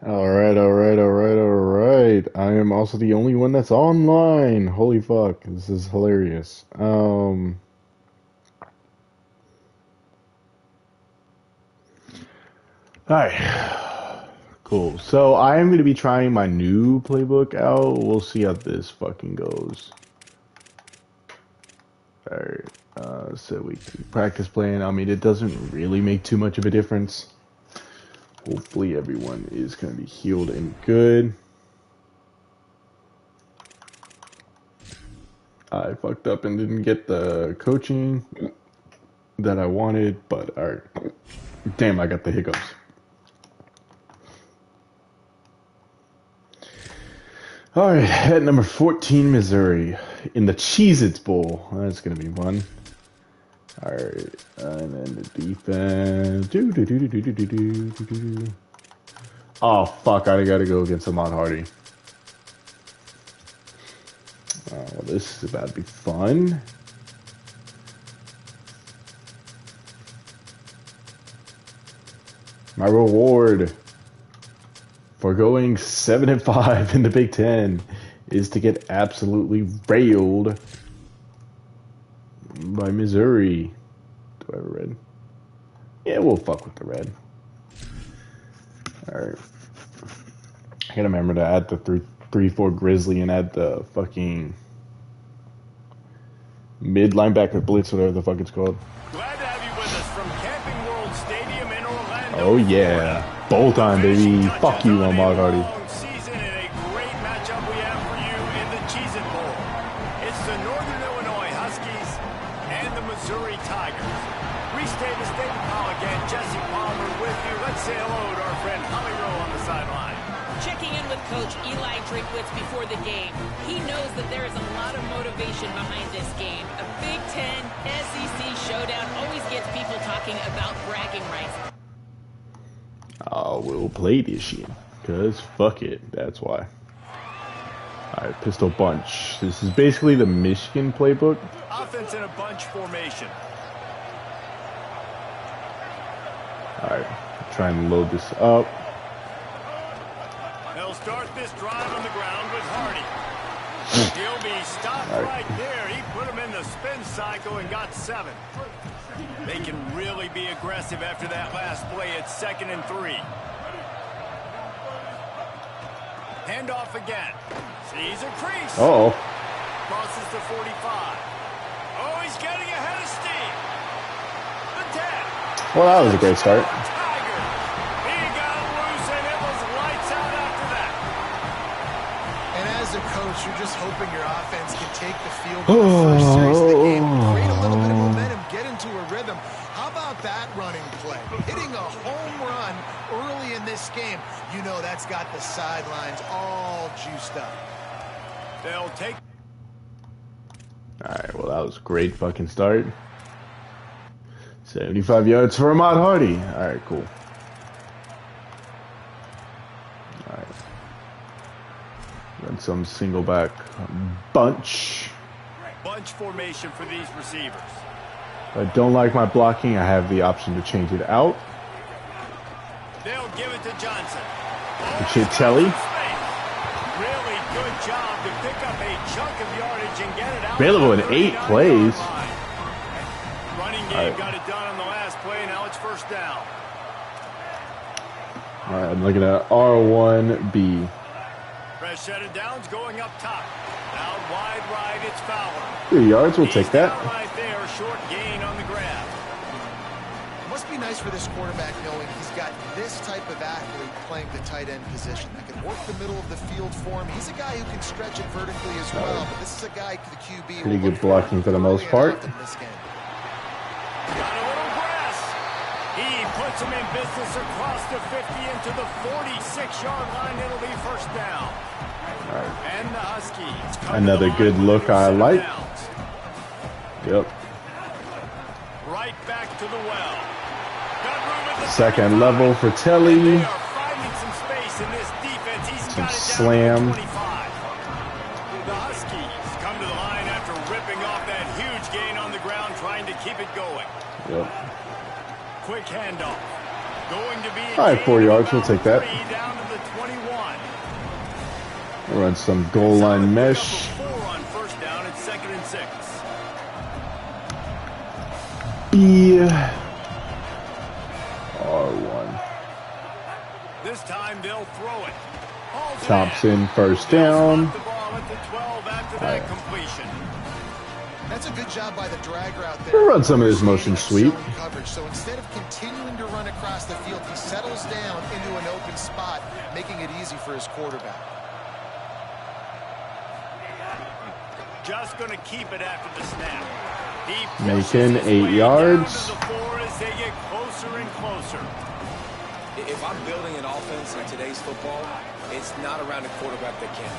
All right. I am also the only one that's online. Holy fuck, this is hilarious. All right, cool. So I am going to be trying my new playbook out. We'll see how this fucking goes. All right, so we can practice playing. I mean, it doesn't really make too much of a difference. Hopefully everyone is going to be healed and good. I fucked up and didn't get the coaching that I wanted, but alright. Damn, I got the hiccups. Alright, at number 14, Missouri, in the Cheez-Its Bowl. That's gonna be fun. Alright, and then the defense. Oh, fuck, I gotta go against Ahmad Hardy. Well, this is about to be fun. My reward for going 7-5 in the Big Ten is to get absolutely railed by Missouri. Do I have a red? Yeah, we'll fuck with the red. Alright. I gotta remember to add the 3-4 Grizzly and add the fucking mid linebacker blitz, whatever the fuck it's called. Glad to have you with us from Camping World Stadium in Orlando. Oh yeah. Bowl time, baby. Fuck you, Ahmad Hardy. Season and a great matchup we have for you in the Cheez-It Bowl. It's the Northern Illinois Huskies and the Missouri Tigers. Restate the state call again. Jesse Palmer with you. Let's say hello to our friend Holly Rowe on the sideline. Checking in with Coach Eli Drinkwitz before the game. He knows that there is a lot of motivation behind this game. A Big Ten SEC showdown always gets people talking about bragging rights. Oh, we'll play this shit. Cause fuck it. That's why. Alright, pistol bunch. This is basically the Michigan playbook. Offense in a bunch formation. Alright, try and load this up. They'll start this drive on the ground with Hardy. He'll be stopped right there. He put him in the spin cycle and got 7. They can really be aggressive after that last play. It's 2nd and 3. Handoff again. Sees a crease. Uh-oh. Crosses the 45. Oh, he's getting ahead of steam. The 10. Well, that was a great start. Tiger. He got loose and it was lights out after that. And as a coach, you're just hoping your offense can take the field in the first series of the game, create a little bit of momentum, get into a rhythm. How about that running play? Hitting a home run early in this game. You know that's got the sidelines all juiced up. They'll take. Alright, well, that was a great fucking start. 75 yards for Ahmad Hardy. Alright, cool. Alright. Then some single back bunch. Bunch formation for these receivers. If I don't like my blocking, I have the option to change it out. They'll give it to Johnson. Shit, Telly. Really good job to pick up a chunk of yardage and get it out. Available in 8 plays. Running game got it done on the last play. Now it's 1st down. Alright, I'm looking at R1B. Fresh set of downs going up top. Out wide right, it's Fowler. 3 yards, we'll take that. Right there, short gain on the grab. Must be nice for this quarterback knowing he's got this type of athlete playing the tight end position that can work the middle of the field for him. He's a guy who can stretch it vertically as well, but this is a guy, the QB. Pretty good blocking for the most part. Got a little grass. He puts him in business across the 50 into the 46-yard line. It'll be 1st down. And the Huskies. Another good look I like. Yep. Right back to the well. 2nd level for Telly. They are finding some space in this defense. He's got it Slam. down to 25. The Huskies come to the line after ripping off that huge gain on the ground, trying to keep it going. Yep. Quick handoff. Going to be a All right, 4 gain of yards. We'll about take that. 3 down to the 21. Run some goal line mesh. 4 on first down at 2nd and 6. B. R1. This time they'll throw it. Hall's Thompson, first They'll down. spot the ball at the 12 after that completion. That's a good job by the drag route there. We'll run some of this motion sweep. Coverage. So instead of continuing to run across the field, he settles down into an open spot, making it easy for his quarterback. Just going to keep it after the snap. He Making pushes his 8 way yards. down to the 4 as they get closer and closer. If I'm building an offense in today's football, it's not around a quarterback that can.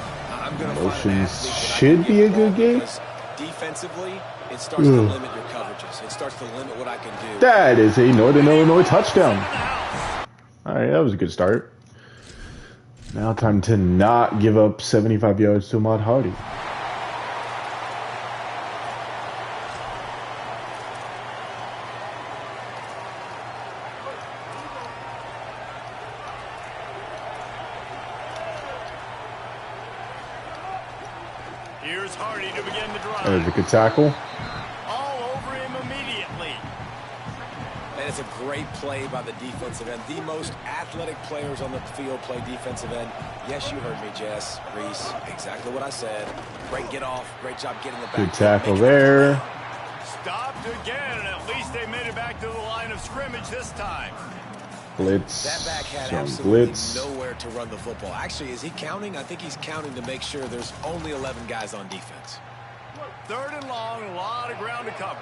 I'm going to find an Motions athlete that I should can be get a the good ball game. because defensively, it starts to limit your coverages. It starts to limit what I can do. That is a Northern Illinois touchdown. Into the house. All right, that was a good start. Now time to not give up 75 yards to Ahmad Hardy. Here's Hardy to begin the drive. There's a good tackle. All over him immediately. And it's a great play by the defensive end. The most athletic players on the field play defensive end. Yes, you heard me, Jess, Reese. Exactly what I said. Great get off. Great job getting the back. Good tackle there. Stopped again, and at least they made it back to the line of scrimmage this time. Blitz. That back had Some absolutely blitz. nowhere to run the football. Actually, is he counting? I think he's counting to make sure there's only 11 guys on defense. 3rd and long, a lot of ground to cover.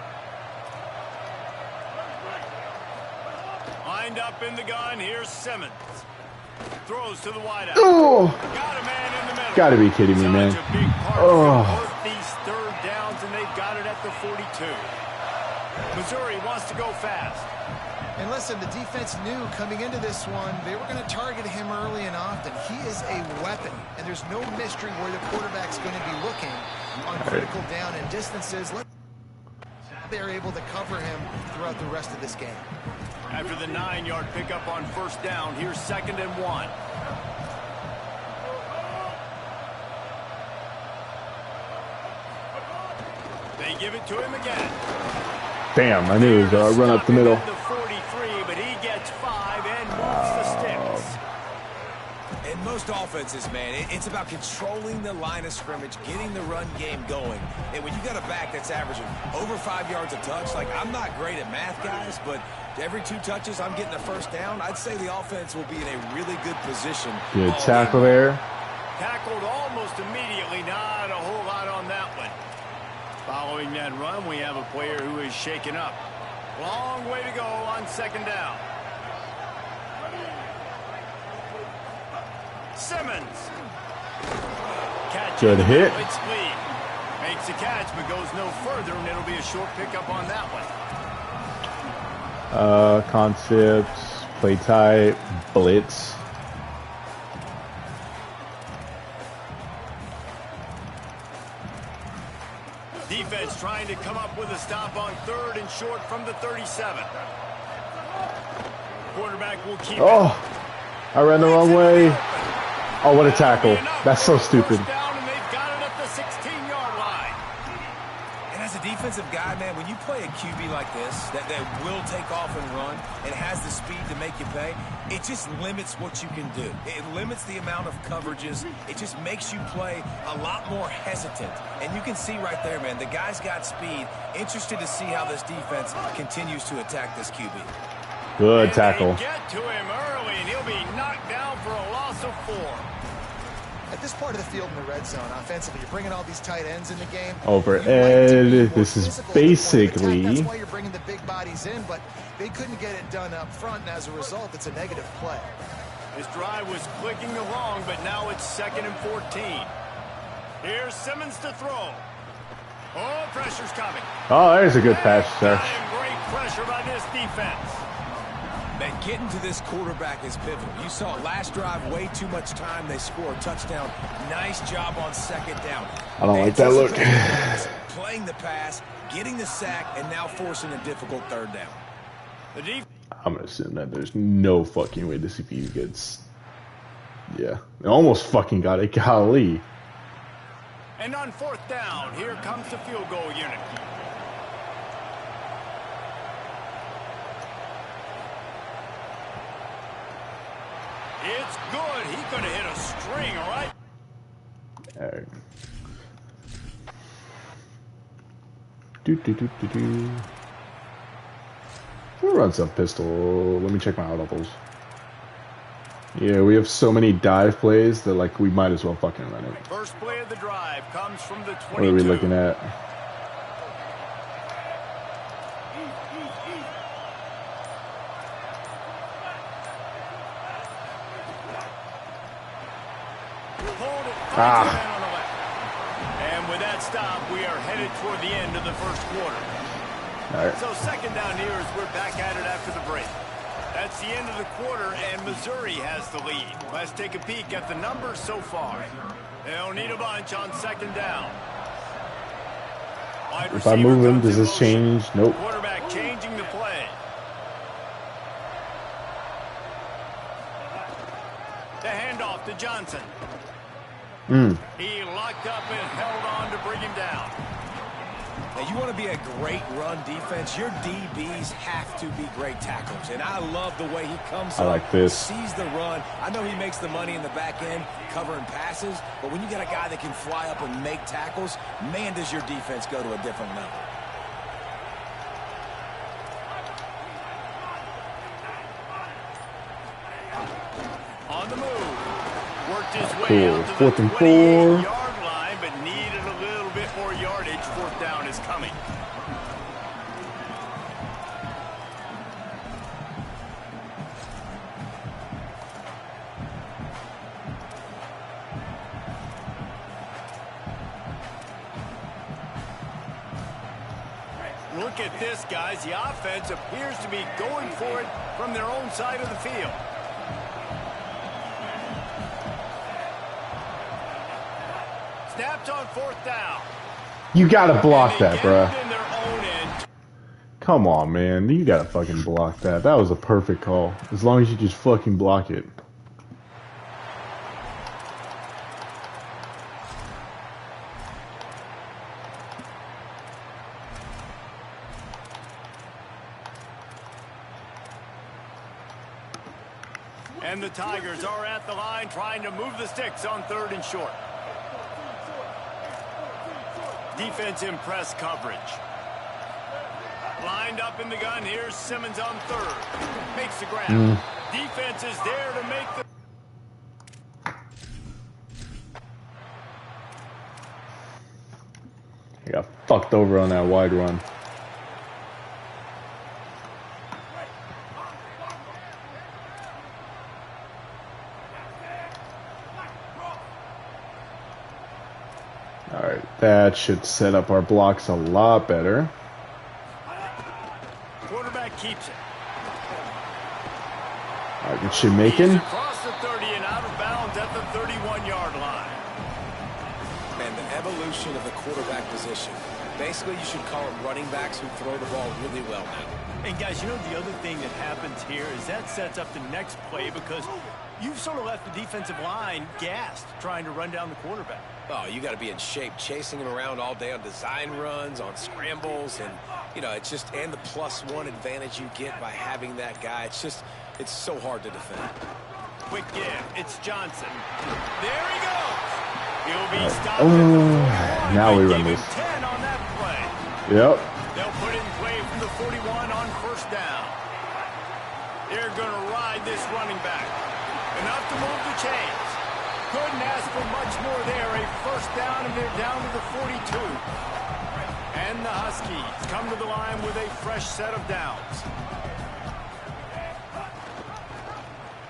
Lined up in the gun, here's Simmons. Throws to the wideout. Oh, Got a man in the middle. gotta be kidding me, man. Such a big part Oh. of both these 3rd downs, and they've got it at the 42. Missouri wants to go fast. And listen, the defense knew coming into this one, they were going to target him early and often. He is a weapon, and there's no mystery where the quarterback's going to be looking on critical down and distances. They're able to cover him throughout the rest of this game. After the 9-yard pickup on first down, here's 2nd and 1. They give it to him again. Damn, I knew it was a run up the middle. The 43, but he gets 5 and moves the sticks. In most offenses, man, it's about controlling the line of scrimmage, getting the run game going. And when you got a back that's averaging over 5 yards a touch, like I'm not great at math, guys, but every 2 touches I'm getting a first down, I'd say the offense will be in a really good position. Good tackle there. Tackled almost immediately, not a whole lot on that one. Following that run, we have a player who is shaken up. Long way to go on 2nd down. Simmons. Catch Good hit. Its lead. Makes a catch, but goes no further, and it'll be a short pickup on that one. Concepts, play type, blitz. Defense trying to come up with a stop on 3rd and short from the 37. Quarterback will keep Oh, I ran the wrong way. Oh, what a tackle. it. That's so stupid. First down, and they've got it at the 16-yard line. And as a defensive guy, man, when you play a QB like this that will take off and run and has the speed to make you pay, it just limits what you can do. It limits the amount of coverages. It just makes you play a lot more hesitant. And you can see right there, man, the guy's got speed. Interested to see how this defense continues to attack this QB. Good And tackle. they get to him early, and he'll be knocked down for a loss of 4. At this part of the field in the red zone, offensively, you're bringing all these tight ends in the game. Over You like to be Ed. more This is physical at the point of attack. basically That's why you're bringing the big bodies in, but they couldn't get it done up front, and as a result, it's a negative play. His drive was clicking along, but now it's 2nd and 14. Here's Simmons to throw. Oh, pressure's coming. Oh, there's a good pass there. Great pressure by this defense. Man, getting to this quarterback is pivotal. You saw it last drive, way too much time. They score a touchdown. Nice job on 2nd down. I don't like that look. Anticipating the pass, playing the pass, getting the sack, and now forcing a difficult 3rd down. I'm gonna assume that there's no fucking way the CPU gets. Yeah, it almost fucking got it. Golly. And on 4th down, here comes the field goal unit. It's good. He could have hit a string, right? All right. Do. We'll run some pistol. Let me check my audibles. Yeah, we have so many dive plays that like we might as well fucking run it. First play of the drive comes from the 22. What are we looking at? And with that stop, we are headed toward the end of the first quarter. All right. So 2nd down here as we're back at it after the break. That's the end of the quarter, and Missouri has the lead. Let's take a peek at the numbers so far. They'll need a bunch on 2nd down. If I move him, does this change? Nope. Quarterback changing the play. The handoff to Johnson. He locked up and held on to bring him down. Now, you want to be a great run defense, your DBs have to be great tacklers. And I love the way he comes I like this. sees the run. I know he makes the money in the back end covering passes, but when you got a guy that can fly up and make tackles, man, does your defense go to a different level. On the move. Worked his way Cool. out to 4th the and 28-yard line, but needed a little bit more yardage. 4th down is coming. Look at this, guys. The offense appears to be going for it from their own side of the field. Snapped on 4th down. You gotta block that, bruh. In their own end. Come on, man. You gotta fucking block that. That was a perfect call. As long as you just fucking block it. And the Tigers are at the line trying to move the sticks on 3rd and short. Defense in press coverage. Lined up in the gun. Here's Simmons on 3rd. Makes the grab. Defense is there to make the... I got fucked over on that wide run. Alright, that should set up our blocks a lot better. Quarterback keeps it. Alright, good shit making. He's across the 30 and out of bounds at the 31-yard line. Man, the evolution of the quarterback position. Basically, you should call it running backs who throw the ball really well now. And guys, you know the other thing that happens here is that sets up the next play because you've sort of left the defensive line gassed trying to run down the quarterback. Oh, you got to be in shape, chasing him around all day on design runs, on scrambles, and, you know, it's just, and the +1 advantage you get by having that guy. It's just, it's so hard to defend. Quick give. It's Johnson. There he goes. He'll be stopped at the 41. Now we run this. 10 on that play. Yep. They'll put it in play from the 41 on 1st down. They're going to ride this running back. Enough to move the chains. Couldn't ask for much more there. A 1st down, and they're down to the 42. And the Huskies come to the line with a fresh set of downs.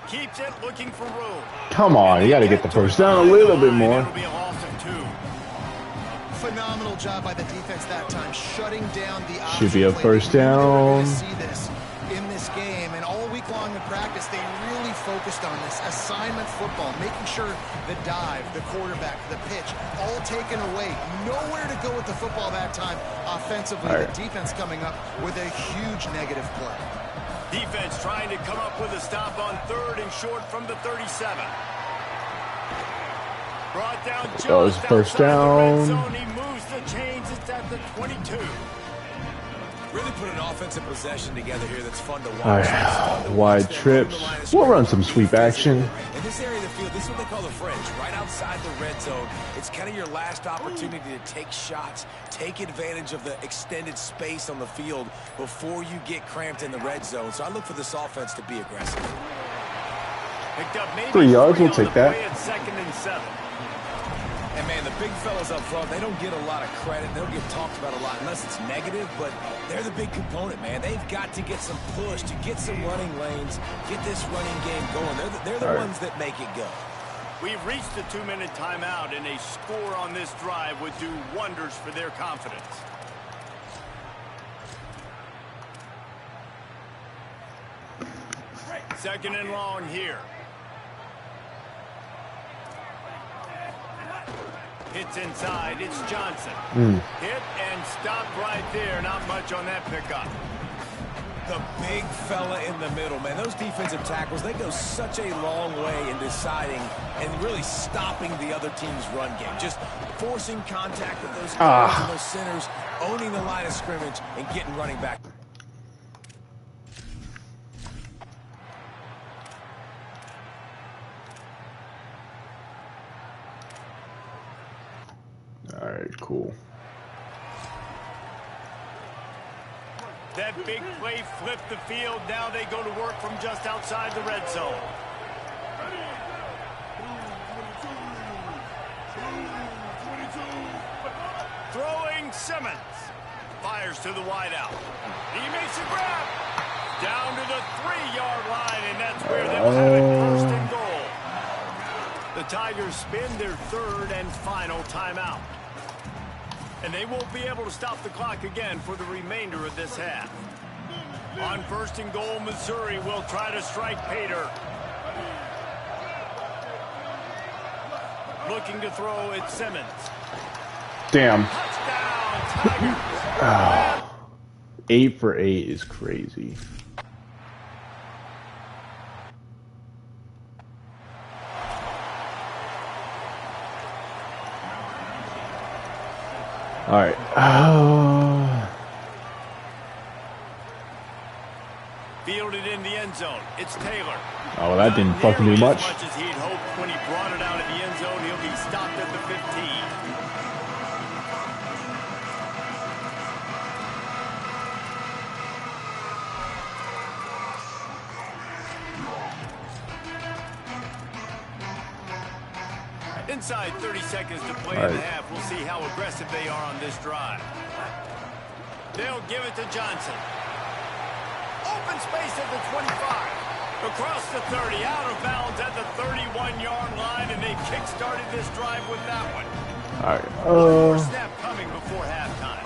Keeps it, looking for room. Come on, you gotta get the 1st down a little bit more. It'll be a loss of 2. Phenomenal job by the defense that time, shutting down the option. Should be a play. 1st They knew they were down. gonna see this in this game, and all week long in practice, they really focused on this assignment football, making sure the dive, the quarterback, the pitch, all taken away. Nowhere to go with the football that time offensively. All right. The defense coming up with a huge negative play. Defense trying to come up with a stop on 3rd and short from the 37. Brought down just Goes first outside the red down. zone. He moves the chains. It's at the 22. Really put an offensive possession together here that's fun to watch. All right, wide trips. We'll run some sweep action. In this area of the field, this is what they call the fringe, right outside the red zone. It's kind of your last opportunity to take shots, take advantage of the extended space on the field before you get cramped in the red zone. So I look for this offense to be aggressive. Picked up maybe 3 yards, we'll on take the that. play at 2nd and 7. And, man, the big fellas up front, they don't get a lot of credit. They don't get talked about a lot unless it's negative, but they're the big component, man. They've got to get some push, to get some running lanes, get this running game going. They're the ones that make it go. We've reached the 2-minute timeout, and a score on this drive would do wonders for their confidence. Second and long here. Hits inside. It's Johnson. Hit and stopped right there. Not much on that pickup. The big fella in the middle, man. Those defensive tackles, they go such a long way in deciding and really stopping the other team's run game. Just forcing contact with those guards and those centers, owning the line of scrimmage, and getting running back. All right, cool. That big play flipped the field. Now they go to work from just outside the red zone. Throwing Simmons. Fires to the wideout. He makes a grab. Down to the 3-yard line, and that's where they'll have it, 1st and goal. The Tigers spin their 3rd and final timeout. And they won't be able to stop the clock again for the remainder of this half. On 1st and goal, Missouri will try to strike Pater. Looking to throw at Simmons. Damn. Touchdown, Tigers. 8 for 8 is crazy. All right. Fielded in the end zone. It's Taylor. Oh, well, that didn't fucking do much. As much as he'd hoped when he brought it out of the end zone, he'll be stopped at the 15. Inside 30 seconds to play in the half. We'll see how aggressive they are on this drive. They'll give it to Johnson. Open space at the 25. Across the 30, out of bounds at the 31-yard line, and they kick-started this drive with that one. All right. One more snap coming before halftime.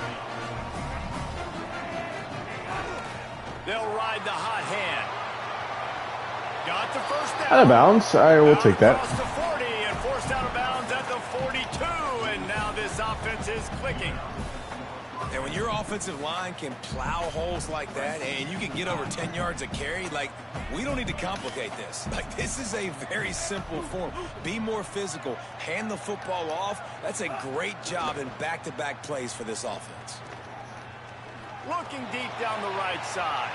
They'll ride the hot hand. Got the first down. Out of bounds. All right, we'll take that. Across the 40 and forced out of bounds at the 42, and now this offense is clicking. And when your offensive line can plow holes like that and you can get over 10 yards a carry, like, we don't need to complicate this. Like, this is a very simple form. Be more physical. Hand the football off. That's a great job in back-to-back plays for this offense. Looking deep down the right side.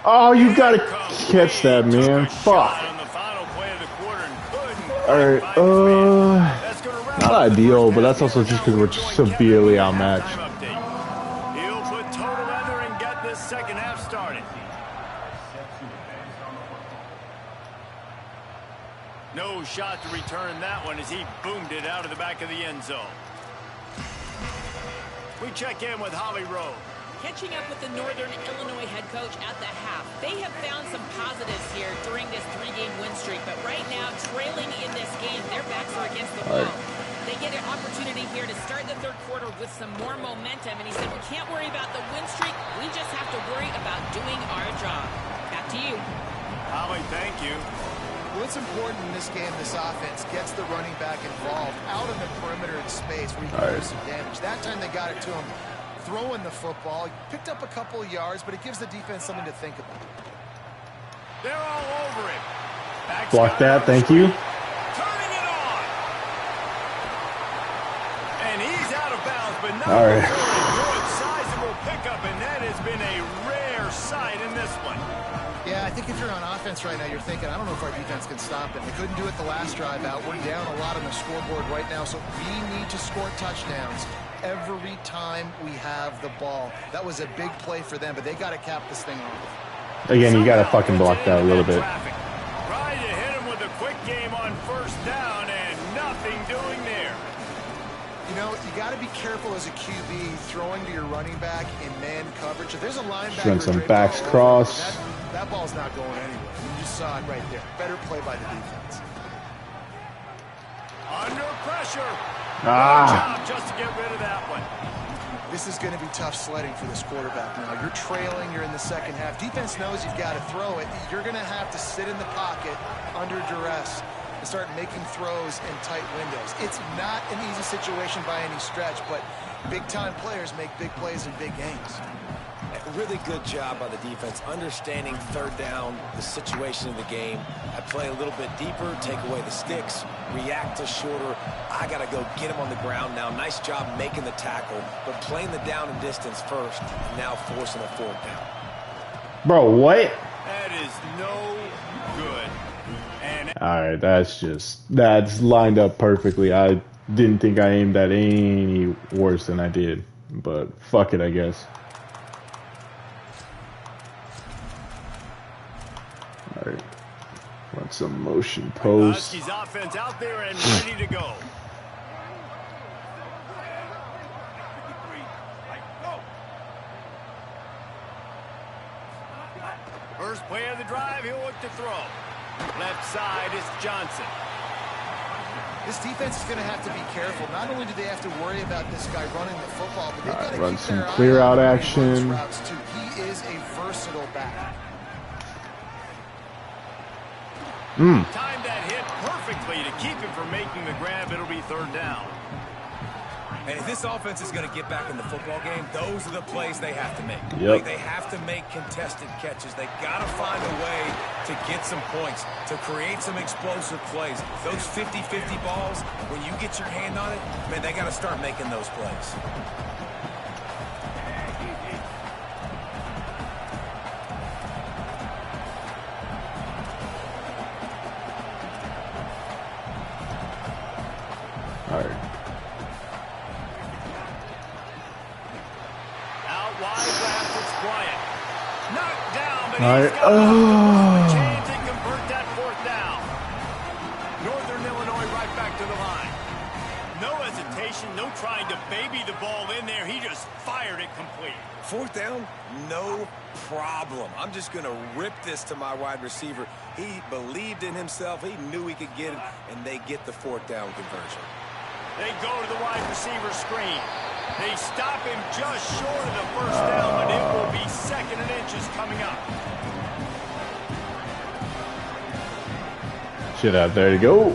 Oh, you gotta catch that, man. Fuck. On the final play of the quarter and couldn't All quite find his man. right. That's gonna wrap Not up the ideal, first but that's half. also just because we're severely outmatched. Halftime update. He'll put total leather and get this second half started. No shot to return that one as he boomed it out of the back of the end zone. We check in with Holly Rowe. Catching up with the Northern Illinois head coach at the half. They have found some positives here during this 3-game win streak, but right now, trailing in this game, their backs are against the wall. They get an opportunity here to start the 3rd quarter with some more momentum, and he said, we can't worry about the win streak, we just have to worry about doing our job. Back to you. Holly, thank you. Well, it's important in this game, this offense gets the running back involved out in the perimeter in space where you can do some damage. That time they got it to him throwing the football. Picked up a couple of yards, but it gives the defense something to think about. They're all over it. Block that, thank you. Turning it on. And he's out of bounds, but not all right. before a good sizable pickup, and that has been a rare sight in this one. Yeah, I think if you're on offense right now, you're thinking, I don't know if our defense can stop it. They couldn't do it the last drive out. We're down a lot on the scoreboard right now, so we need to score touchdowns every time we have the ball. That was a big play for them, but they got to cap this thing off. Again, you got to fucking block that a little bit. Trying to hit him with a quick game on first down, and nothing doing there. You know, you got to be careful as a QB throwing to your running back in man coverage. If there's a linebacker, Run some backs cross. That ball's not going anywhere. You just saw it right there. Better play by the defense. Under pressure. Ah. Good job just to get rid of that one. This is going to be tough sledding for this quarterback now. You're trailing. You're in the second half. Defense knows you've got to throw it. You're going to have to sit in the pocket under duress and start making throws in tight windows. It's not an easy situation by any stretch, but big-time players make big plays in big games. A really good job by the defense, understanding third down, the situation of the game. I play a little bit deeper, take away the sticks, react to shorter. I got to go get him on the ground now. Nice job making the tackle, but playing the down and distance first, and now forcing a fourth down. Bro, what? That is no good. And Alright, that's lined up perfectly. I didn't think I aimed that any worse than I did, but fuck it, I guess. Alright, run some motion post. Husky's offense out there and ready to go. First play of the drive, he'll look to throw. Left side is Johnson. This defense is going to have to be careful. Not only do they have to worry about this guy running the football, but they've got to run keep some their eye clear on out him when he action. runs routes too. He is a versatile back. Timed that hit perfectly to keep him from making the grab. It'll be third down. And if this offense is going to get back in the football game, those are the plays they have to make. Yep. Like, they have to make contested catches. They got to find a way to get some points, to create some explosive plays. Those 50-50 balls, when you get your hand on it, man, they got to start making those plays. All right. Out wide left, it's Bryant. Knocked down, but All he's right. got a chance to convert that fourth down. Northern Illinois right back to the line. No hesitation, no trying to baby the ball in there. He just fired it complete. Fourth down, no problem. I'm just going to rip this to my wide receiver. He believed in himself. He knew he could get it, and they get the fourth down conversion. They go to the wide receiver screen. They stop him just short of the first down, but it will be second and inches coming up. Shit out there to go.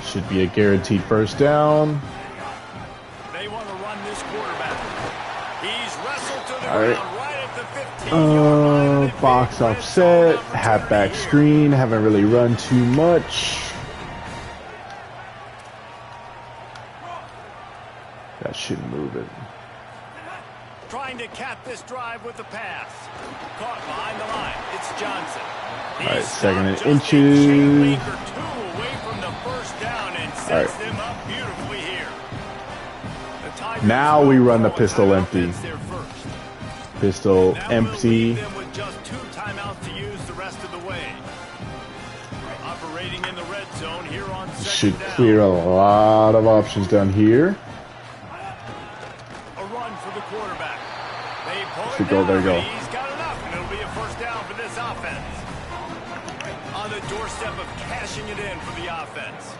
Should be a guaranteed first down. They want to run this quarterback. He's wrestled to the All right. ground right at the 15-yard line. Box offset, halfback screen. Haven't really run too much. That shouldn't move it. Trying to cap this drive with the pass. Caught behind the line. It's Johnson. All right, He's second and stopped just a chain link inches. or two away from the first down and sets All right. them up beautifully here. The Tigers Now we run the throw a pistol timeout empty. that's their first. Pistol That will empty. leave them with just 2 timeouts to use the rest of the way. Operating in the red zone here on second Should down. clear a lot of options down here. A run for the quarterback. They pull Should it go, down, there you go. but he's got enough, and it'll be a first down for this offense. On the doorstep of cashing it in for the offense.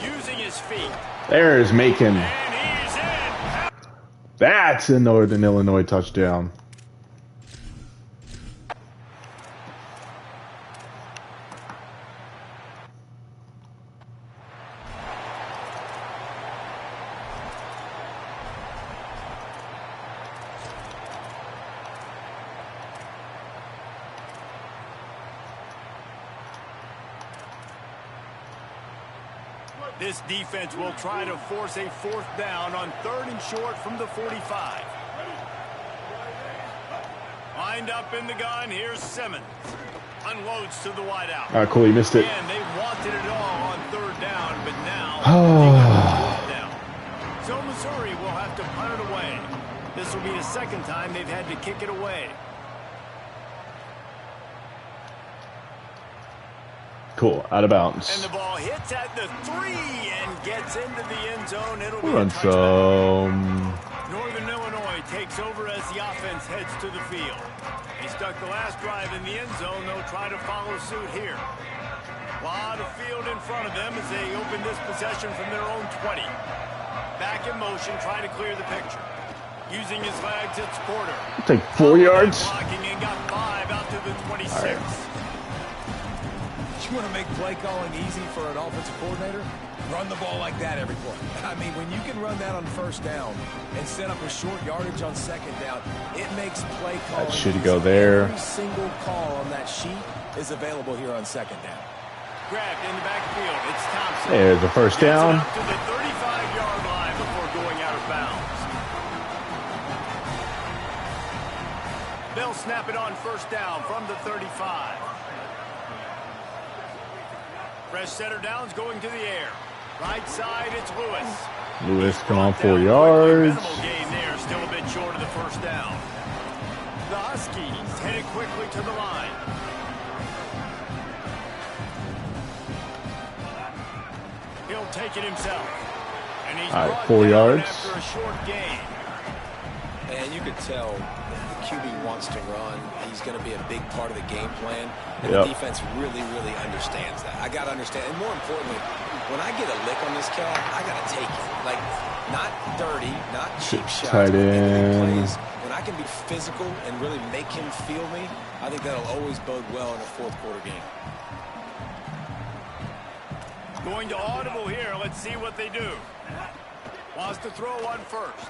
Using his feet. There's Macon. And he's in. That's a Northern Illinois touchdown. This defense will try to force a 4th down on 3rd and short from the 45. Lined up in the gun, here's Simmons. Unloads to the wideout. All right, cool, you missed it. And they wanted it all on 3rd down, but now they got 4th down. So Missouri will have to punt it away. This will be the 2nd time they've had to kick it away. Cool, out of bounds. And the ball hits at the 3 and gets into the end zone. It'll be Run a touchdown. some. Northern Illinois takes over as the offense heads to the field. They stuck the last drive in the end zone. They'll try to follow suit here. A lot of field in front of them as they open this possession from their own 20. Back in motion, trying to clear the picture. Using his legs, it's Porter. Take 4 yards. Blocking and got 5 out to the 26. You want to make play calling easy for an offensive coordinator? Run the ball like that every play. I mean, when you can run that on 1st down and set up a short yardage on 2nd down, it makes play calling. That should go there. Every single call on that sheet is available here on 2nd down. Grabbed in the backfield. It's Thompson. There's the 1st down. Gets it up to the 35-yard line before going out of bounds. They'll snap it on 1st down from the 35. Fresh setter downs going to the air. Right side, it's Lewis. Lewis, come on, 4 yards. Minimal gain there, still a bit short of the 1st down. The Huskies headed quickly to the line. He'll take it himself. And he's All right, brought 4 down yards. after a short gain. And you could tell the QB wants to run. He's going to be a big part of the game plan. And Yep. the defense really, really understands that. I got to understand. And more importantly, when I get a lick on this cat, I got to take it. Like, not dirty, not cheap shots. Tight but big end. plays. When I can be physical and really make him feel me, I think that'll always bode well in a 4th quarter game. Going to audible here. Let's see what they do. Wants to throw one first.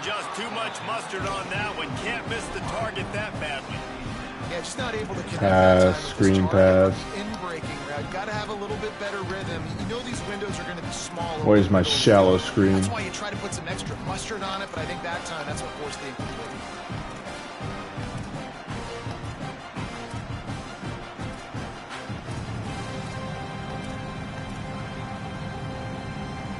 Just too much mustard on that one. Can't miss the target that badly. Yeah, just not able to connect Pass, that time with screen his target. pass. In breaking route, you got to have a little bit better rhythm. You know these windows are going to be small. Where's my shallow screen? That's why you try to put some extra mustard on it, but I think that time that's what forced the incomplete.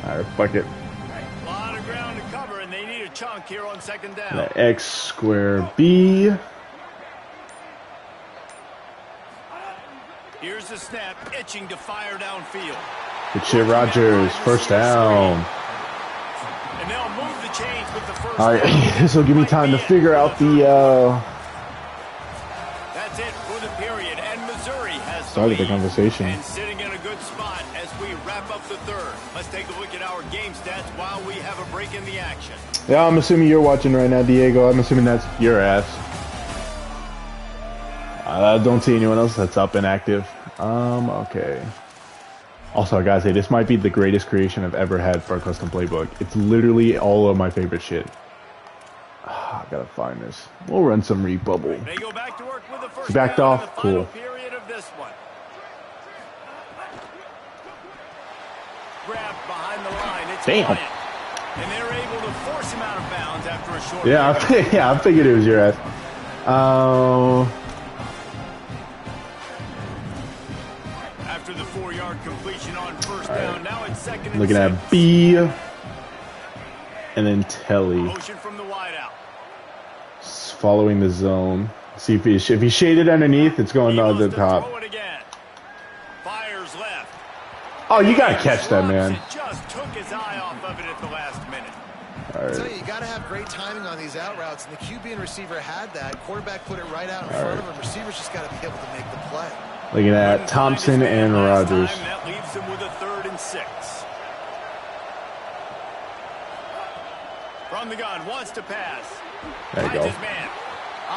All right, fuck it. A lot of ground to cover, and they need a chunk here on 2nd down. The X square B. Here's the snap, itching to fire downfield. Good shit, Rogers. 1st down. And they'll move the chains with the 1st All right, down. this will give me time to figure out the That's it for the period, and Missouri has start of the lead. conversation. And sitting in a good spot as we wrap up the 3rd. Let's take a look at our game stats while we have a break in the action. Yeah, I'm assuming you're watching right now, Diego. I'm assuming that's your ass. I don't see anyone else that's up and active. Okay. Also, guys, hey, this might be the greatest creation I've ever had for a custom playbook. It's literally all of my favorite shit. I gotta find this. We'll run some rebubble. They go back to work with the 1st He backed down off. in the final Cool. period of this one. Grabbed behind the line. It's Damn. Bryant. And they're able to force him out of bounds after a short Yeah, yeah, I figured it was your ass. after the 4-yard completion on 1st down. Now it's 2nd and Looking 6. at B. And then Telly. Motion from the wideout. Following the zone. See if he shaded underneath, it's going to the top. Throw it again. Fires left. Oh, you gotta catch that, man. It just took his eye off of it at the last minute. All I tell right. you got to have great timing on these out routes, and the QB and receiver had that. Quarterback put it right out in front of him. Receivers just got to be able to make the play. Looking at Thompson and Rogers. That leaves him with a 3rd and 6. From the gun, wants to pass. There you Finds go. his man.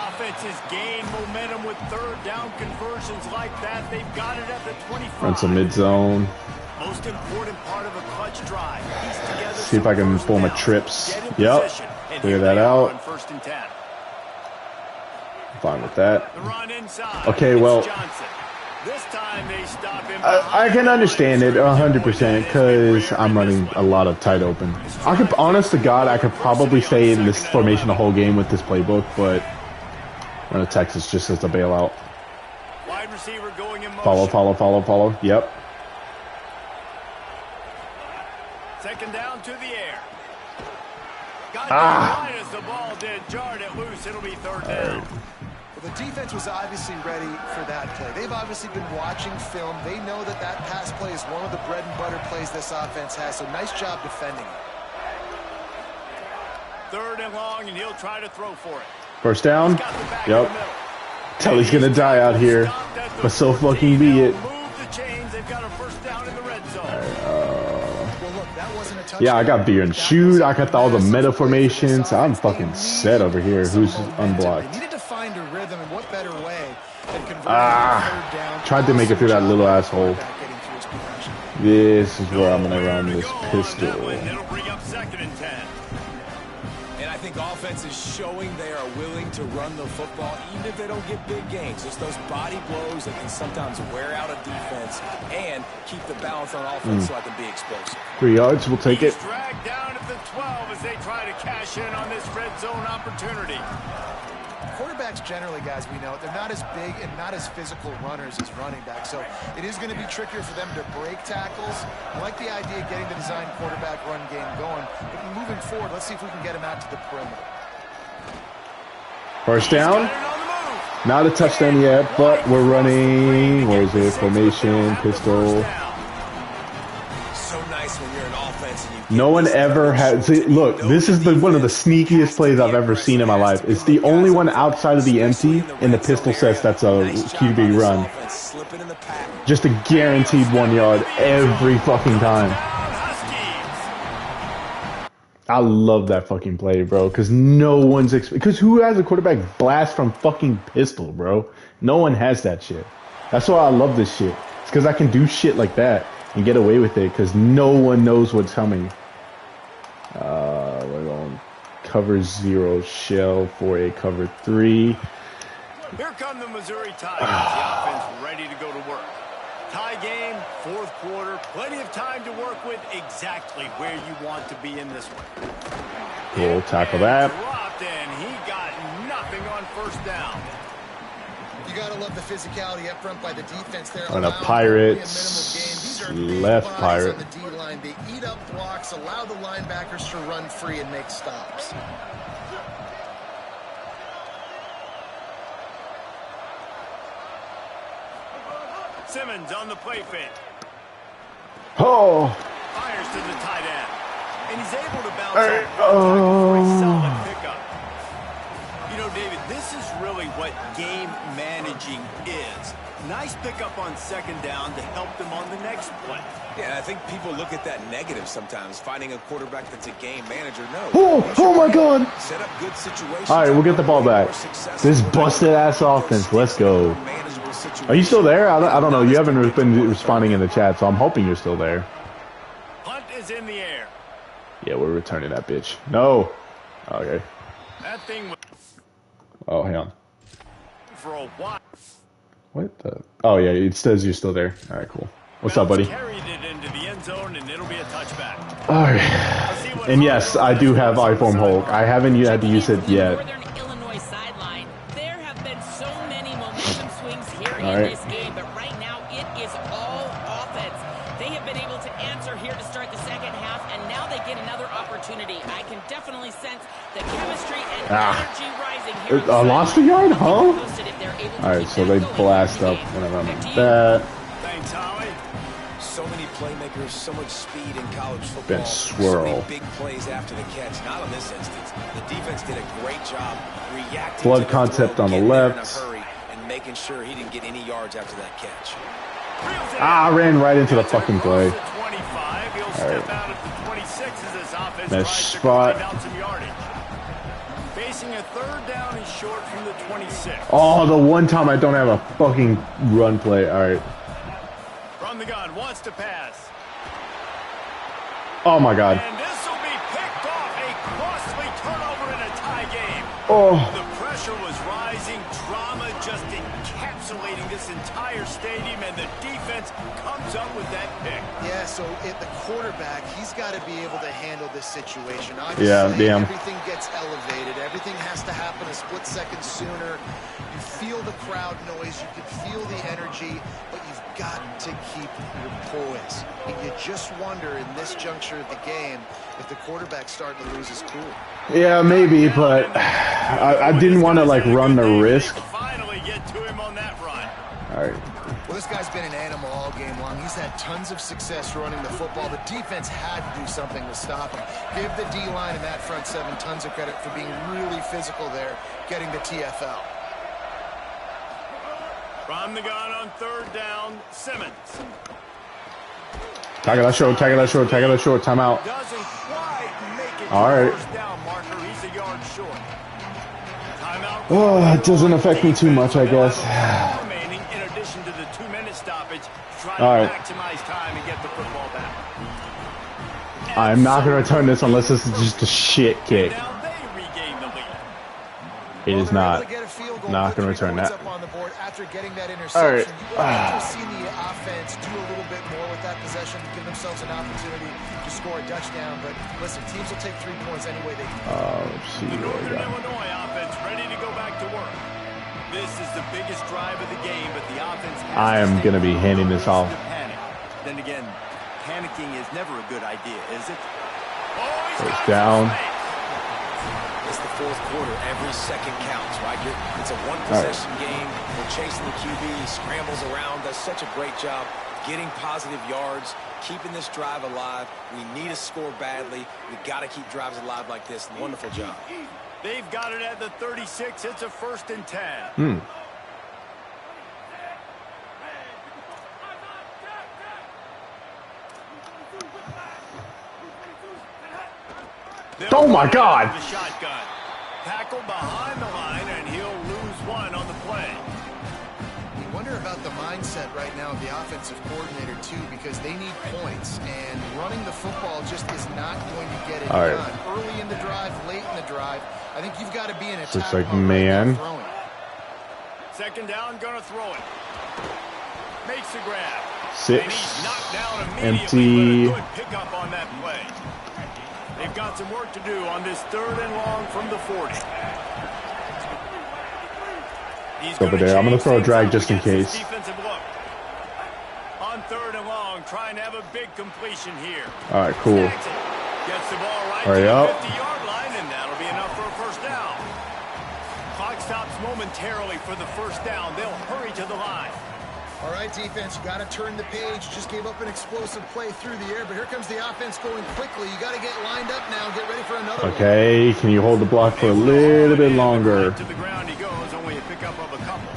Offenses gain momentum with 3rd down conversions like that. They've got it at the 25. Run some mid zone. Most important part of a clutch drive. Piece together See if I can some pull my first trips. downs, get in Yep. position, and Figure here that they are out. on 1st and 10. Fine with that. The run inside. Okay, It's well, Johnson. This time they stop him. I can understand it 100% because I'm running a lot of tight open. I could, honest to God, I could probably stay in this formation the whole game with this playbook, but run a Texas just as a bailout. Wide receiver going in motion. Follow. Yep. Second down to the air. Got line as the ball did. Jarred it loose. It'll be third down. Well, the defense was obviously ready for that play. They've obviously been watching film. They know that that pass play is one of the bread and butter plays this offense has, so nice job defending it. Third and long, and he'll try to throw for it. First down. Yep. Tell he's gonna die out here, but so fucking be it. Move the chains. They've got a first down in the red zone. Well, look, that wasn't a touchdown. Yeah, I got beer and shoot. I got all the meta formations. I'm fucking set over here. Who's unblocked? They needed to find a rhythm, and what better way than converting third down? Tried to make it through that little asshole. This is where I'm gonna run this pistol. It'll bring up second and 10. And I think offense is showing they are willing to run the football, even if they don't get big gains. Just those body blows that can sometimes wear out a defense and keep the balance on offense so I can be explosive. 3 yards, we'll take it. He's dragged down at the 12 as they try to cash in on this red zone opportunity. Quarterbacks generally, guys, we know, they're not as big and not as physical runners as running backs, so it is going to be trickier for them to break tackles. I like the idea of getting the design quarterback run game going, but moving forward, let's see if we can get him out to the perimeter. First down. Not a touchdown yet, but we're running. Where is it? Formation, pistol. So nice when you're an offense and you No one ever has. Look, this is one of the sneakiest plays I've ever seen in my life. It's the only one outside of the empty in the pistol sets that's a QB run. Just a guaranteed 1 yard every fucking time. I love that fucking play, bro, because no one's because who has a quarterback blast from fucking pistol, bro? No one has that shit. That's why I love this shit. It's because I can do shit like that and get away with it because no one knows what's coming. We're going cover 0 shell for a cover 3. Here come the Missouri Tigers. The offense ready to go to work. Tie game, fourth quarter, plenty of time to work with exactly where you want to be in this one. We'll tackle that. Dropped and he got nothing on first down. You gotta love the physicality up front by the defense there. On a Pirates left pirate. On the D-line. They eat up blocks, allow the linebackers to run free and make stops. Simmons on the play fake. Oh. Fires to the tight end. And he's able to bounce off for a solid pickup. You know, David, this is really what game managing is. Nice pickup on second down to help them on the next play. Yeah, I think people look at that negative sometimes, finding a quarterback that's a game manager. No. Oh my God. Set up good situations. All right, we'll get the ball back. This busted ass offense. Let's go. Are you still there? I don't know. You haven't been responding in the chat, so I'm hoping you're still there. Punt is in the air. Yeah, we're returning that bitch. No. Okay. That thing was Oh, hang on. for a while. What the? Oh, yeah, it says you're still there. All right, cool. What's up, buddy? Carried it into the end zone, and it'll be a touchback. All right. And yes, I do have iPhone Hulk. I haven't had to use it yet. Northern Illinois sideline. There have been so many momentum swings here in this game, but right now it is all offense. They have been able to answer here to start the second half, and now they get another opportunity. I can definitely sense the chemistry and energy rising here. I lost a yard, huh? Alright, so they blast up when I run like that. Thanks, Holly. So many playmakers, so much speed in college football. Been swirl. So many big plays after the catch. Not on this instance. The defense did a great job reacting. Blood to the concept throw, on the getting there in a left. hurry, and making sure he didn't get any yards after that catch. I ran right into the fucking play. Alright. Nice spot. Facing a third down and short from the 26. Oh, the one time I don't have a fucking run play. Alright. From the gun, wants to pass. Oh my God. And this will be picked off. A costly turnover in a tie game. Oh. The pressure was rising, drama just encapsulating this entire stadium, and the defense comes up with that pick. Yeah, so at the quarterback, he's got to be able to handle this situation. Obviously, Yeah, damn. everything gets elevated. Everything has to happen a split second sooner. You feel the crowd noise. You can feel the energy, but you've got to keep your poise. And you just wonder in this juncture of the game if the quarterback's starting to lose his cool. Yeah, maybe, but I didn't want to like run the risk. Finally get to him on that run. All right. Well, this guy's been an animal all game long. He's had tons of success running the football. The defense had to do something to stop him. Give the D-line and that front seven tons of credit for being really physical there, getting the TFL. From the gun on third down, Simmons. Tag that short, tag that short, tag that short. Timeout. Doesn't quite make it All to the right. first down marker. He's a yard short. Timeout. Oh, it doesn't affect me too much, I guess. Remaining in addition to the 2-minute stoppage to try All to right. maximize time and get the football back. I'm not going to return this unless this is just a shit kick. Now they regain the lead. It is not. Not going to return that. After getting that All right. interception, you would like to have seen the offense do a little bit more with that possession, give themselves an opportunity to score a touchdown. But listen, teams will take 3 points any way they can. Let's see The what we Northern got. Illinois offense ready to go back to work. This is the biggest drive of the game, but the offense has I am to going to be handing this off. panic. Then again, panicking is never a good idea, is it? Oh, he's First got down. some space. It's the fourth quarter. Every second counts, right? It's a one-possession game. We're chasing the QB. He scrambles around, does such a great job getting positive yards, keeping this drive alive. We need a score badly. We got to keep drives alive like this. Wonderful job. They've got it at the 36. It's a 1st and 10. Oh, my God. The shotgun. Tackle behind the line, and he'll lose one on the play. You wonder about the mindset right now of the offensive coordinator, too, because they need points, and running the football just is not going to get it All right. done. Early in the drive, late in the drive, I think you've got to be in attack. Looks like mode right now man. throwing. 2nd down, gonna throw it. Makes the grab. 6. And he's knocked down Empty. immediately. But a good pickup on that play. They've got some work to do on this 3rd and long from the 40. He's Over there. I'm gonna change throw a things drag up just in against case. this defensive look. On 3rd and long, trying to have a big completion here. All right, cool. Snags it. Gets the ball right Hurry to up. the 50-yard line, and that'll be enough for a 1st down. Clock stops momentarily for the 1st down. They'll hurry to the line. All right, defense, you got to turn the page. Just gave up an explosive play through the air, but here comes the offense going quickly. You got to get lined up now. Get ready for another one. Okay, can you hold the block for a little bit longer? Right to the ground he goes, only a pickup of a couple.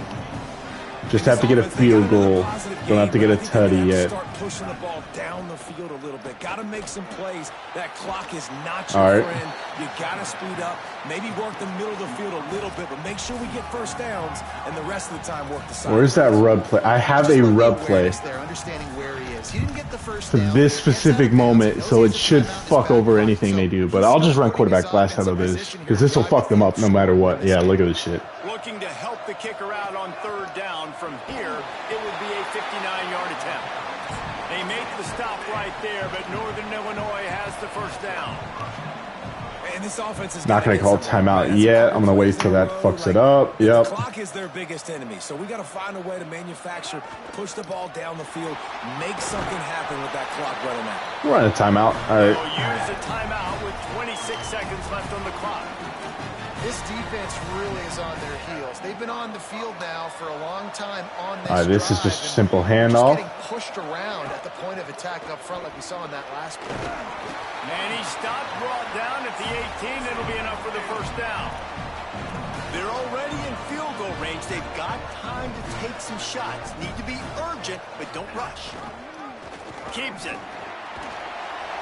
Just have to get a field goal. Don't have to get a tutty yet. Start pushing the ball down the field a little bit. Got to make some plays. That clock is not All your right. friend. You got to speed up. Maybe work the middle of the field a little bit, but make sure we get 1st downs, and the rest of the time work the side. Where's that rub play? I have Just a love the rub play awareness there, understanding where he is. He didn't get the first for down. this He gets specific out of bounds. moment, He knows so he's it should found his fuck back over pocket. anything they So do. But he's I'll just run supporting his quarterback blast out of offensive this position because here. this will fuck them up no matter what. Yeah, look at this shit. Looking to help the kicker out on 3rd down. From here, it would be a 59-yard attempt. They make the stop right there, but Northern Illinois has the 1st down. And this offense is Not gonna get call somewhere, timeout right? That's yet. a I'm gonna wait till that couple fucks plays it up. The Yep. clock is their biggest enemy, so we got to find a way to manufacture, push the ball down the field, make something happen with that clock running out. We're on a timeout. All They'll right. use a timeout with 26 seconds left on the clock. This defense really is on their heels. They've been on the field now for a long time on this All right, this is drive, just and simple just handoff. getting pushed around at the point of attack up front like we saw in that last play. And he stopped, brought down at the 18. It'll be enough for the 1st down. They're already in field goal range. They've got time to take some shots. Need to be urgent, but don't rush. Keeps it.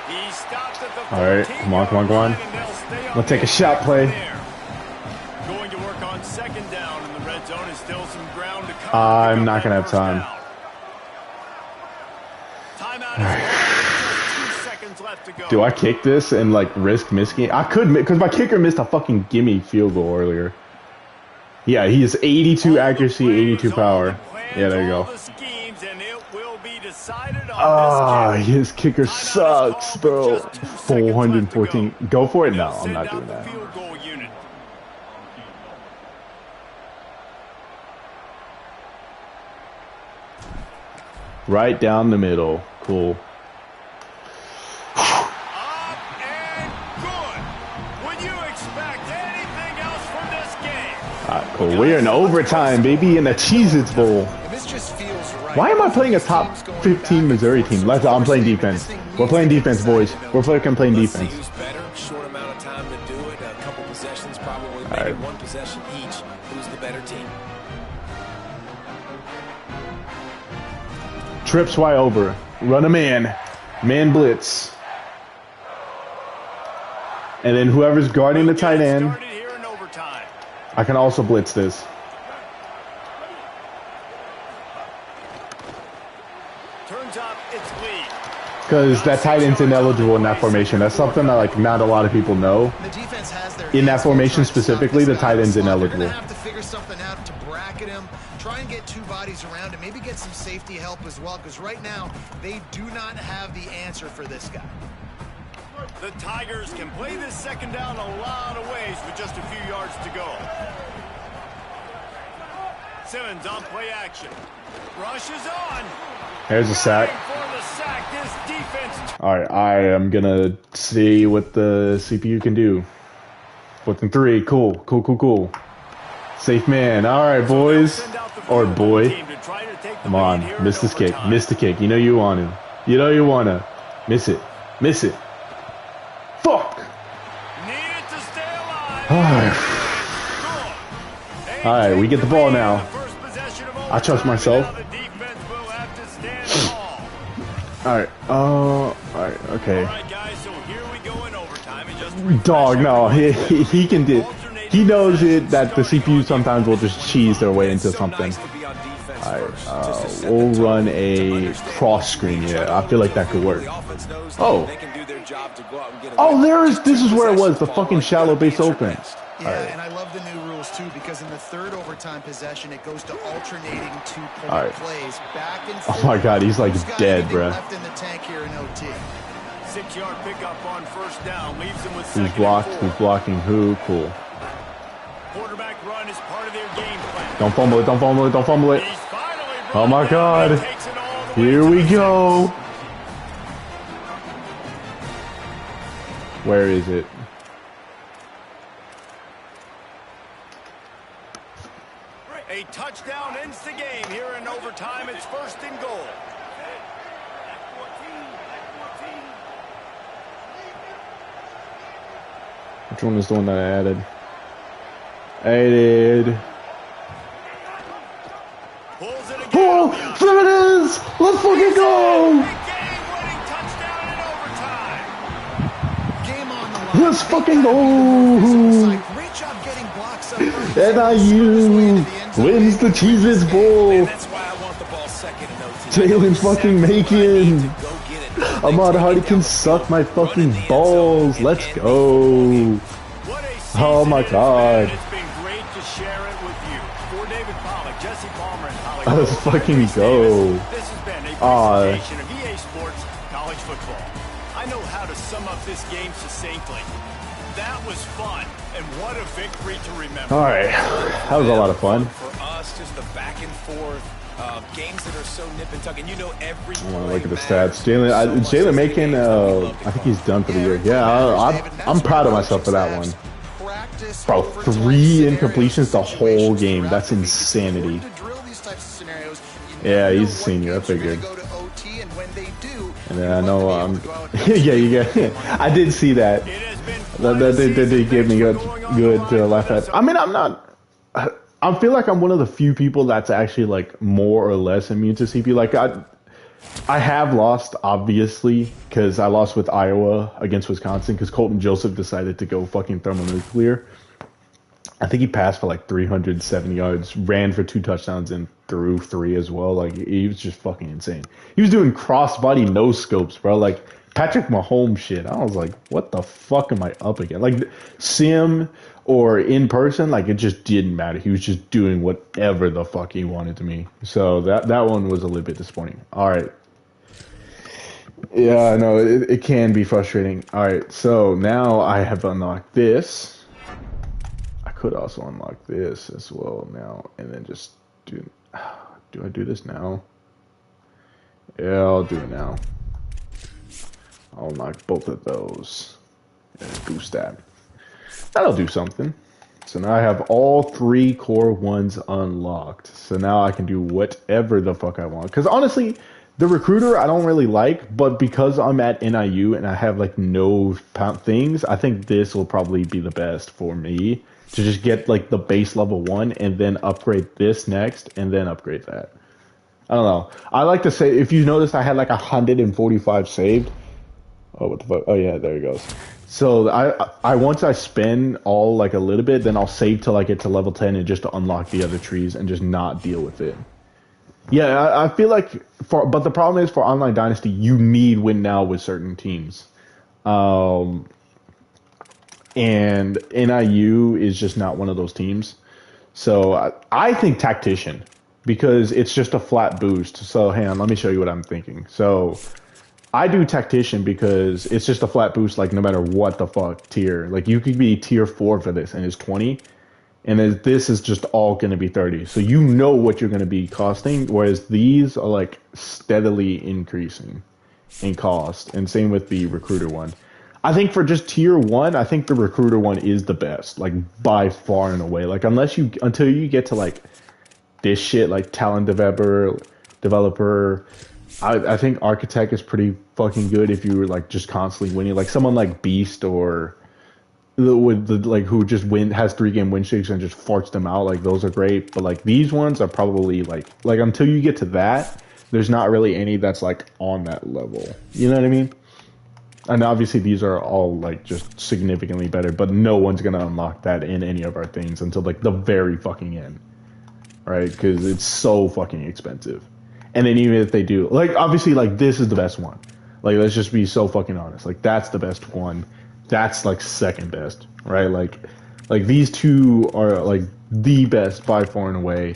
He stopped at the 14. All right, come on, come on, come on. line, and they'll stay on We'll take a the shot attack play. from there. Going to work on 2nd down in the red zone. Is still some ground to cover. I'm Pick up not that gonna have 1st time. down. Timeout is called. Just 2 seconds left to go. Do I kick this and like risk missing? I could because my kicker missed a fucking gimme field goal earlier. Yeah, he is 82 accuracy, 82 power. Yeah, there you go. Ah, his kicker sucks, bro. 414. Go for it? No, I'm not doing that. Right down the middle. Cool. Up and good. Would you expect anything else from this game? Alright, cool. We're in overtime, baby, in the Cheez-Its Bowl. This just feels right. Why am I playing a top 15 Missouri team? I'm playing defense. We're playing defense, boys. We're fucking playing defense. Who's better? Short amount of time to do it. A couple possessions, probably maybe one possession each. Who's the better team? Trips Y over. Run a man. Man blitz. And then whoever's guarding the tight end, I can also blitz this. Because that tight end's ineligible in that formation. That's something that like not a lot of people know. In that formation specifically, the tight end's ineligible. They're gonna have to figure something out to bracket him. Try and get two bodies around him. Maybe get some safety help as well. Because right now, they do not have the answer for this guy. The Tigers can play this second down a lot of ways with just a few yards to go. Simmons on play action. Rush is on. There's a sack. Alright, I am gonna see what the CPU can do. 4th and 3. Cool. Safe man. Alright, boys. Or boy. Come on. Miss this kick. Miss the kick. You know you want to. You know you want to. Miss it. Miss it. Fuck. Alright, we get the ball now. I trust myself. Alright, okay. Dog, no, he can do. He knows it that the CPU sometimes will just cheese their way into something. Alright, we'll run a cross screen. Yeah, I feel like that could work. Oh, this is where it was. The fucking shallow base open. Yeah, and I love the new rules too because in the third overtime possession, it goes to alternating 2-point plays back and forth. Oh my God, he's like dead, bruh. Left in the tank here in OT. 6-yard pickup on first down leaves him with Who's blocked? Who's blocking who? Cool. Quarterback run is part of their game plan. Don't fumble it! Don't fumble it! Don't fumble it! Oh my God! Here we go. Where is it? A touchdown ends the game here in overtime. It's 1st and goal. Which one is the one that I added? Added. Oh, there it is! Let's fucking go! Let's fucking go! NIU wins the Cheez-Its Bowl. Jalen fucking Macon. Ahmad Hardy can suck my fucking balls. Let's go. Oh my God. Let's fucking go. This has been a presentation of EA Sports College Football. I know how to sum up this game succinctly. That was fun, and what a victory to remember. All right, that was a lot of fun. For us, just the back and forth games that are so nip and tuck, and you know every. I want to look at the stats. Jalen Macon, I think he's done for the year. Yeah, I'm proud of myself for that one. Bro, 3 incompletions the whole game. That's insanity. Yeah, he's a senior. I figured. And then I know, I did see that. They gave me good to laugh at. I mean, I feel like I'm one of the few people that's actually like more or less immune to CPU. Like I have lost, obviously, because I lost with Iowa against Wisconsin because Colton Joseph decided to go fucking thermonuclear. I think he passed for like 370 yards, ran for 2 touchdowns, and threw 3 as well. Like, he was just fucking insane. He was doing crossbody no scopes, bro. Like, Patrick Mahomes shit. I was like, what the fuck am I up against? Like, sim or in person, like, it just didn't matter. He was just doing whatever the fuck he wanted to me. So that one was a little bit disappointing. All right. Yeah, I know. It can be frustrating. All right, so now I have unlocked this. I could also unlock this as well now, and then just do I do this now? Yeah, I'll do it now. I'll unlock both of those and boost that. That'll do something. So now I have all 3 core ones unlocked. So now I can do whatever the fuck I want. Because honestly, the recruiter I don't really like, but because I'm at NIU and I have like no things, I think this will probably be the best for me to just get like the base level 1 and then upgrade this next and then upgrade that. I don't know. I like to say, if you notice, I had like 145 saved. Oh, what the fuck? Oh yeah, there it goes. So I once I spend all like a little bit, then I'll save till I get to level 10 and just to unlock the other trees and just not deal with it. Yeah, I feel like but the problem is for online Dynasty, you need win now with certain teams. And NIU is just not one of those teams. So I think Tactician, because it's just a flat boost. So hang on, let me show you what I'm thinking. So I do Tactician because it's just a flat boost, like no matter what the fuck tier. Like you could be tier 4 for this and it's 20. And then this is just all going to be 30. So you know what you're going to be costing, whereas these are like steadily increasing in cost. And same with the recruiter one. I think for just tier 1, I think the recruiter one is the best, like by far and away. Like until you get to like this shit, like talent developer, I think architect is pretty fucking good if you were like just constantly winning. Like someone like Beast or like who just has 3-game win streaks and just farts them out, like those are great. But like these ones are probably like until you get to that, there's not really any that's like on that level. You know what I mean? And obviously these are all like just significantly better, but no one's gonna unlock that in any of our things until like the very fucking end, right? Because it's so fucking expensive. And then even if they do, like obviously like this is the best one. Like let's just be so fucking honest. Like that's the best one. That's like second best, right? Like these two are like the best by far and away.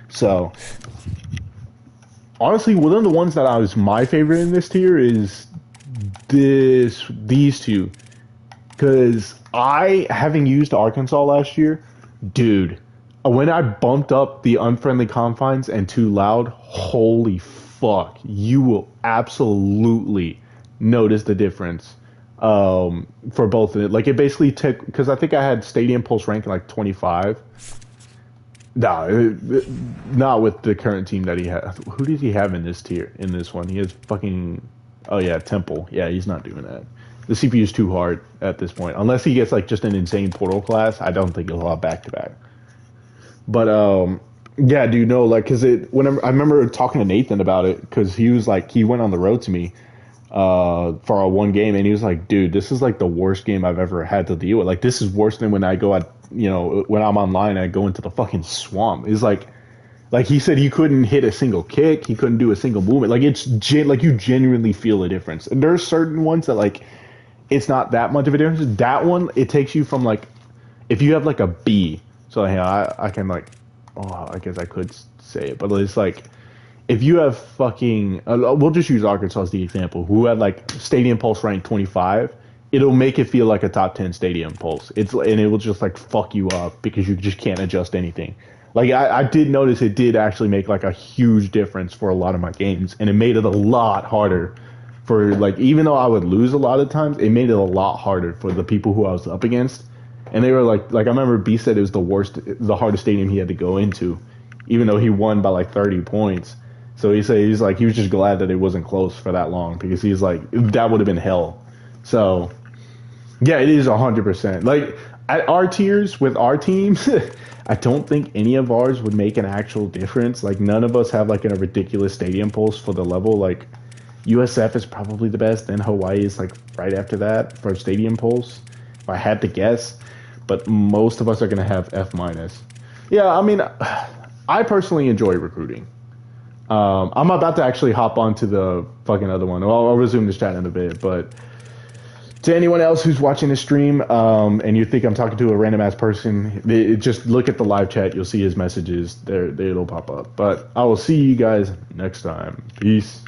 So honestly, one of the ones that was my favorite in this tier is these two, because having used Arkansas last year, dude, when I bumped up the unfriendly confines and too loud, holy fuck, you will absolutely notice the difference for both of it. Like it basically took, because I think I had Stadium Pulse rank like 25. No, not with the current team that he has. Who did he have in this tier? In this one, he has fucking. Oh yeah, Temple. Yeah, he's not doing that. The CPU is too hard at this point. Unless he gets like just an insane portal class, I don't think he'll have back to back. But yeah, dude, no, like, cause whenever I remember talking to Nathan about it, cause he was like, he went on the road to me for our one game, and he was like, dude, this is like the worst game I've ever had to deal with. Like, this is worse than when I go at, when I'm online and I go into the fucking swamp. It's like he said he couldn't hit a single kick, he couldn't do a single movement. Like it's like you genuinely feel a difference. And there are certain ones that like it's not that much of a difference. That one, it takes you from like, if you have like a B, so yeah, I can like, I guess I could say it, but it's like, if you have fucking, we'll just use Arkansas as the example, who had like Stadium Pulse rank 25, it'll make it feel like a top 10 Stadium Pulse. And it will just like fuck you up because you just can't adjust anything. Like I did notice it did actually make like a huge difference for a lot of my games, and it made it a lot harder for like, even though I would lose a lot of times, it made it a lot harder for the people who I was up against. And they were like I remember B said it was the hardest stadium he had to go into, even though he won by like 30 points. So he said he was just glad that it wasn't close for that long, because he's like, that would have been hell. So yeah, it is 100%. Like at our tiers with our teams, I don't think any of ours would make an actual difference. Like none of us have like a ridiculous Stadium Pulse for the level. Like USF is probably the best, then Hawaii is like right after that for Stadium Pulse, if I had to guess. But most of us are going to have F-. Yeah, I mean, I personally enjoy recruiting. I'm about to actually hop onto the fucking other one. I'll resume this chat in a bit, but to anyone else who's watching the stream, and you think I'm talking to a random ass person, just look at the live chat. You'll see his messages. There, it'll pop up. But I will see you guys next time. Peace.